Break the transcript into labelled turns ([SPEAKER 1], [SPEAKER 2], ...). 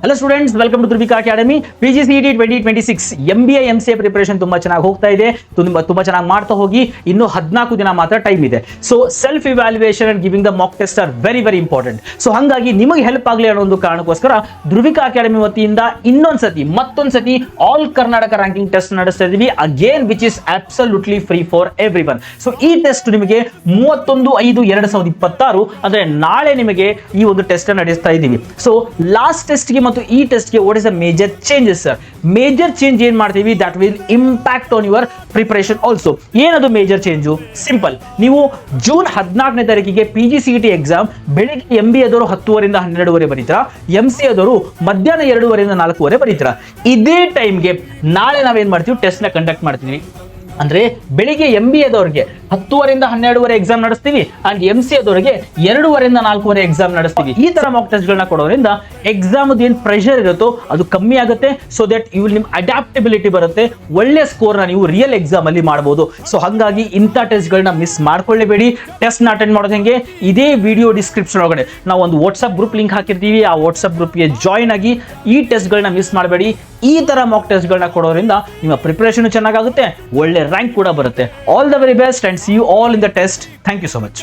[SPEAKER 1] Hello students, welcome to Dhruvika academy. PGCET 2026 MBA MCA preparation ತುಂಬಾ ಚೆನ್ನಾಗಿ ಹೋಗ್ತಾ ಇದೆ. ತುಂಬಾ ಚೆನ್ನಾಗಿ ಮಾಡ್ತಾ ಹೋಗಿ. ಇನ್ನು 14 ದಿನ ಮಾತ್ರ ಟೈಮ್ ಇದೆ. So self evaluation and giving the mock test are very very important. So ಹಾಗಾಗಿ ನಿಮಗೆ ಹೆಲ್ಪ್ ಆಗಲಿ ಅನ್ನೋ ಒಂದು ಕಾರಣಕ್ಕೋಸ್ಕರ ಧ್ರುವಿಕಾ ಅಕಾಡೆಮಿ ವತಿಯಿಂದ ಮತ್ತೊಂದ್ಸತಿ ಆಲ್ ಕರ್ನಾಟಕ ರ್ಯಾಂಕಿಂಗ್ ಟೆಸ್ಟ್ ನಡೆಸ್ತಾ ಇದೀವಿ again, which is absolutely free for every one. So ಈ ಟೆಸ್ಟ್ ನಿಮಗೆ 31/5/2026 ಅಂದ್ರೆ ನಾಳೆ ನಿಮಗೆ ಈ ಒಂದು ಟೆಸ್ಟ್ ನಡೆಸ್ತಾ ಇದ್ದೀವಿ. ಸೊ ಲಾಸ್ಟ್ ಟೆಸ್ಟ್ ಗೆ ಮತ್ತು ಈ ಟೆಸ್ಟ್ ಗೆ what is the major changes sir? Major change ಏನ್ ಮಾಡ್ತೀವಿ, that will impact on your preparation also. ಏನದು ಮೇಜರ್ ಚೇಂಜು? ಸಿಂಪಲ್. ನೀವು ಜೂನ್ 14ನೇ ತಾರೀಕಿಗೆ PGCET ಎಕ್ಸಾಮ್ ಬೆಳಿಗ್ಗೆ MBA ಆದವರು 10:30 ರಿಂದ 12:30 ಬರೀತೀರಾ, MC ಆದವರು ಮಧ್ಯಾಹ್ನ 2:30 ರಿಂದ 4:30 ಬರೀತೀರಾ. ಇದೇ ಟೈಮ್ಗೆ ನಾಳೆ ನಾವೇನ್ ಮಾಡ್ತೀವಿ, ಟೆಸ್ಟ್ ನ ಕಂಡಕ್ಟ್ ಮಾಡ್ತೀವಿ. ಅಂದ್ರೆ ಬೆಳಿಗ್ಗೆ MBA ಆದವರಿಗೆ 10:30 ರಿಂದ 12:30 ಎಕ್ಸಾಮ್ ನಡೆಸ್ತೀವಿ ಅಂಡ್ MC ಆದವರಿಗೆ 2:30 ರಿಂದ 4:30 ಎಕ್ಸಾಮ್ ನಡೆಸ್ತೀವಿ. ಈ ತರ ಮಾಕ್ ಟೆಸ್ಟ್ ಗಳನ್ನ ಕೊಡೋದ್ರಿಂದ ಎಕ್ಸಾಮ್ ಏನ್ ಪ್ರೆಷರ್ ಇರುತ್ತೋ ಅದು ಕಮ್ಮಿ ಆಗುತ್ತೆ. ಸೊ ದಟ್ ಯು ವಿಲ್ ನಿಮ್ ಅಡಾಪ್ಟಬಿಲಿಟಿ ಬರುತ್ತೆ, ಒಳ್ಳೆ ಸ್ಕೋರ್ ನ ನೀವು ರಿಯಲ್ ಎಕ್ಸಾಮ್ ಅಲ್ಲಿ ಮಾಡಬಹುದು. ಸೊ ಹಾಗಾಗಿ ಇಂಥ ಟೆಸ್ಟ್ ಗಳನ್ನ ಮಿಸ್ ಮಾಡ್ಕೊಳ್ಳೇಬೇಡಿ. ಟೆಸ್ಟ್ ನ ಅಟೆಂಡ್ ಮಾಡೋದು ಹೆಂಗೆ, ಇದೇ ವಿಡಿಯೋ ಡಿಸ್ಕ್ರಿಪ್ಷನ್ ಒಳಗಡೆ ನಾವು ಒಂದು ವಾಟ್ಸ್ಆಪ್ ಗ್ರೂಪ್ ಲಿಂಕ್ ಹಾಕಿರ್ತೀವಿ. ಆ ವಾಟ್ಸ್ಆಪ್ ಗ್ರೂಪ್ಗೆ ಜಾಯ್ನ್ ಆಗಿ ಈ ಟೆಸ್ಟ್ ಗಳನ್ನ ಮಿಸ್ ಮಾಡಬೇಡಿ. ಈ ತರ ಮಾಕ್ ಟೆಸ್ಟ್ ಗಳನ್ನ ಕೊಡೋದ್ರಿಂದ ನಿಮ್ಮ ಪ್ರಿಪರೇಷನ್ ಚೆನ್ನಾಗಾಗುತ್ತೆ, ಒಳ್ಳೆ ರ್ಯಾಂಕ್ ಕೂಡ ಬರುತ್ತೆ. All the very best and see you all in the test. Thank you so much.